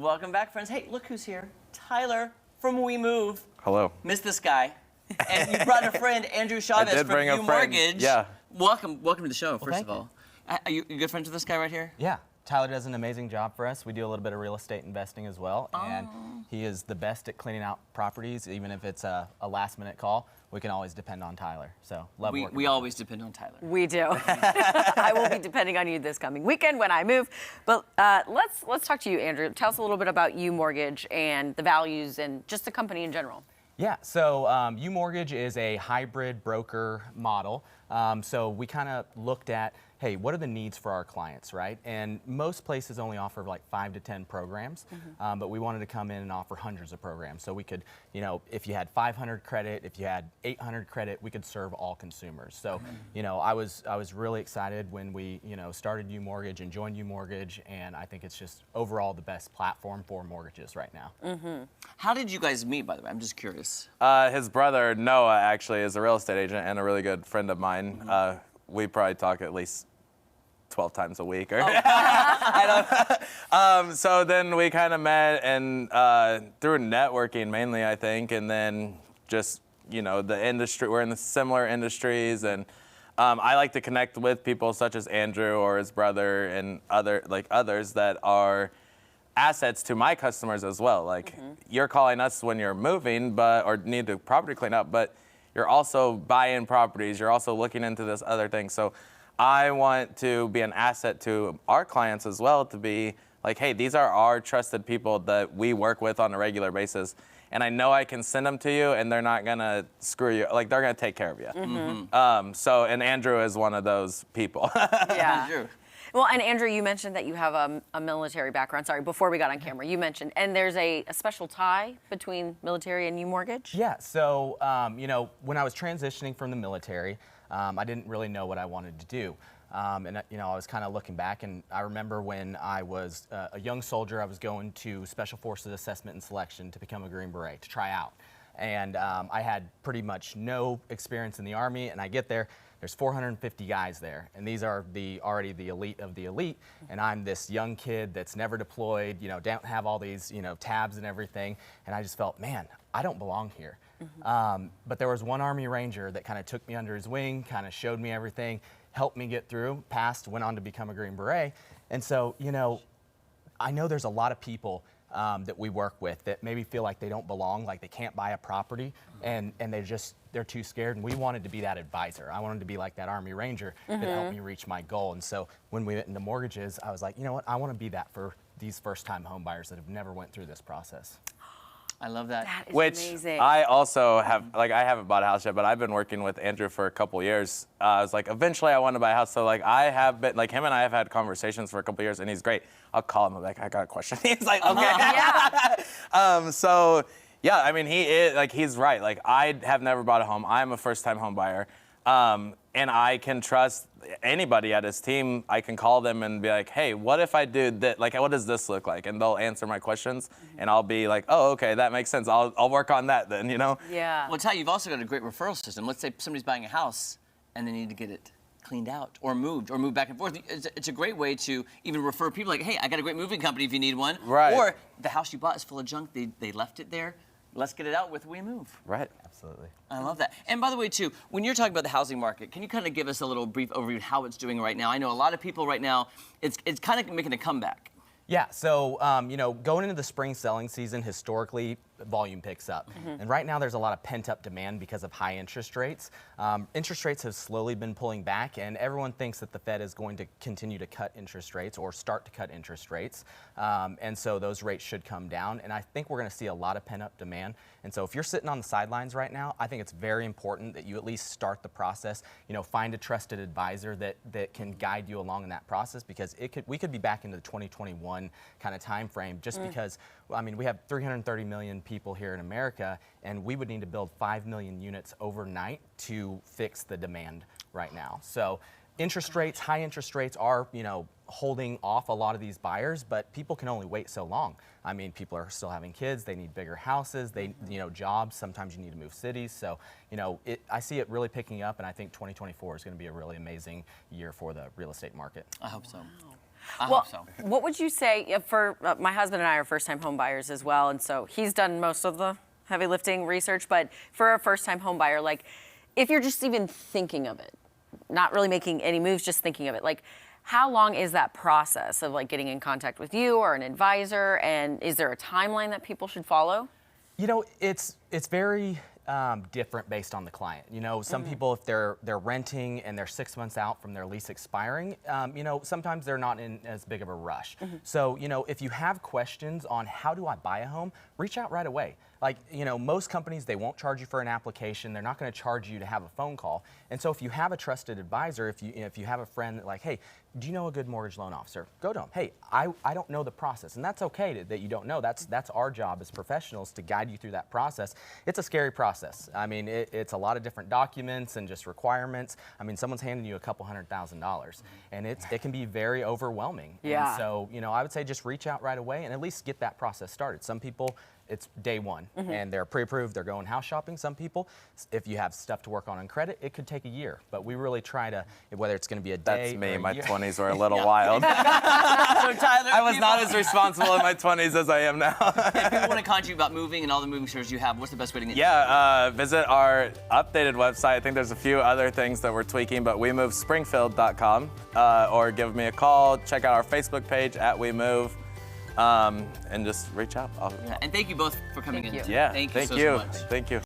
Welcome back, friends. Hey, look who's here. Tyler from We Move. Hello. Missed this guy. And you brought a friend, Andrew Chavez from bring a You friend. Mortgage. Yeah. Welcome to the show, first thank of all. Are you good friends with this guy right here? Yeah, Tyler does an amazing job for us. We do a little bit of real estate investing as well, and he is the best at cleaning out properties. Even if it's a last-minute call, we can always depend on Tyler. So love working We with him. always depend on Tyler. We do. I will be depending on you this coming weekend when I move. But let's talk to you, Andrew. Tell us a little bit about You Mortgage and the values and just the company in general. Yeah, so U Mortgage is a hybrid broker model. So we kind of looked at, hey, what are the needs for our clients, right? And most places only offer like 5 to 10 programs, but we wanted to come in and offer hundreds of programs. So we could, if you had 500 credit, if you had 800 credit, we could serve all consumers. So, I was really excited when we, started U Mortgage and joined U Mortgage, and I think it's just overall the best platform for mortgages right now. How did you guys meet, by the way? I'm just curious. His brother, Noah, actually is a real estate agent and a really good friend of mine. We probably talk at least 12 times a week. Or so then we kind of met and through networking mainly, I think, and then just, the industry, we're in the similar industries, and I like to connect with people such as Andrew or his brother and others that are assets to my customers as well. Like you're calling us when you're moving or need the property cleaned up, but you're also buying properties. You're also looking into this other thing. So I want to be an asset to our clients as well, to be like, hey, these are our trusted people that we work with on a regular basis. And I know I can send them to you and they're not gonna screw you. Like, they're gonna take care of you. And Andrew is one of those people. Yeah. Andrew. Well, and Andrew, you mentioned that you have a military background. Sorry, before we got on camera, you mentioned, and there's a special tie between military and U Mortgage? Yeah, so, when I was transitioning from the military, I didn't really know what I wanted to do. I was kind of looking back, and I remember when I was a young soldier, I was going to Special Forces Assessment and Selection to become a Green Beret, to try out. And I had pretty much no experience in the Army, and I get there, there's 450 guys there, and these are already the elite of the elite, and I'm this young kid that's never deployed, don't have all these, tabs and everything, and I just felt, man, I don't belong here. But there was one Army Ranger that kind of took me under his wing, kind of showed me everything, helped me get through, passed, went on to become a Green Beret. And so, I know there's a lot of people that we work with that maybe feel like they don't belong, like they can't buy a property, and they're too scared. And we wanted to be that advisor. I wanted to be like that Army Ranger that helped me reach my goal. And so when we went into mortgages, I was like, you know what, I want to be that for these first-time home buyers that have never went through this process. I love that. That is Which amazing. I also have, I haven't bought a house yet, but I've been working with Andrew for a couple years. I was like, eventually I want to buy a house. So I have been, him and I have had conversations for a couple years, and he's great. I'll call him, I'm like, I got a question. He's like, okay. Yeah. He is, he's right. I have never bought a home. I'm a first-time home buyer. And I can trust anybody at his team. I can call them and be like, hey, what if I do that? What does this look like? And they'll answer my questions, and I'll be like, oh, okay, that makes sense. I'll work on that then, Yeah. Well, Ty, you've also got a great referral system. Let's say somebody's buying a house and they need to get it cleaned out or moved back and forth. It's a great way to even refer people like, hey, I got a great moving company if you need one. Right. Or the house you bought is full of junk. They left it there. Let's get it out with We Move. Right. Absolutely. I love that. And by the way, too, when you're talking about the housing market, can you kind of give us a little brief overview of how it's doing right now? I know a lot of people right now, it's kind of making a comeback. Yeah, so, going into the spring selling season, historically, volume picks up. And right now there's a lot of pent-up demand because of high interest rates. Interest rates have slowly been pulling back, and everyone thinks that the Fed is going to continue to cut interest rates or start to cut interest rates. And so those rates should come down, and I think we're going to see a lot of pent-up demand. And so if you're sitting on the sidelines right now, I think it's very important that you at least start the process, find a trusted advisor that can guide you along in that process, because we could be back into the 2021 kind of time frame just because, we have 330 million people here in America, and we would need to build 5 million units overnight to fix the demand right now. So high interest rates are, holding off a lot of these buyers, but people can only wait so long. People are still having kids, they need bigger houses, they, jobs, sometimes you need to move cities. So, I see it really picking up, and I think 2024 is going to be a really amazing year for the real estate market. I hope so. Wow. I Well, hope so. what would you say for my husband and I are first-time home buyers as well, and so he's done most of the heavy lifting research. But for a first-time home buyer, like if you're just even thinking of it, not really making any moves, just thinking of it, like how long is that process of like getting in contact with you or an advisor, and is there a timeline that people should follow? You know, it's very different based on the client. You know, some people, if they're renting and they're 6 months out from their lease expiring, you know, sometimes they're not in as big of a rush. So, you know, if you have questions on how do I buy a home, reach out right away. Like, you know, most companies, they won't charge you for an application. They're not going to charge you to have a phone call. And so if you have a trusted advisor, if you have a friend that like, hey, do you know a good mortgage loan officer? Go to them. Hey, I don't know the process. And that's okay that you don't know. That's our job as professionals to guide you through that process. It's a scary process. I mean, it's a lot of different documents and just requirements. I mean, someone's handing you a couple $100,000 and it can be very overwhelming. Yeah. And so, you know, I would say just reach out right away and at least get that process started. Some people, it's day one and they're pre-approved, they're going house shopping. Some people, if you have stuff to work on credit, it could take a year. But we really try to, whether it's going to be a day That's me. or a My year. 20s were a little wild. So Tyler, I was not as responsible in my 20s as I am now. If people want to contact you about moving and all the moving services you have, what's the best way to get? Yeah, visit our updated website. I think there's a few other things that we're tweaking, but WeMoveSpringfield.com, or give me a call. Check out our Facebook page at WeMove, and just reach out. Yeah, and thank you both for coming Thank in. you. Yeah, Thank you thank so you. much. Thank you.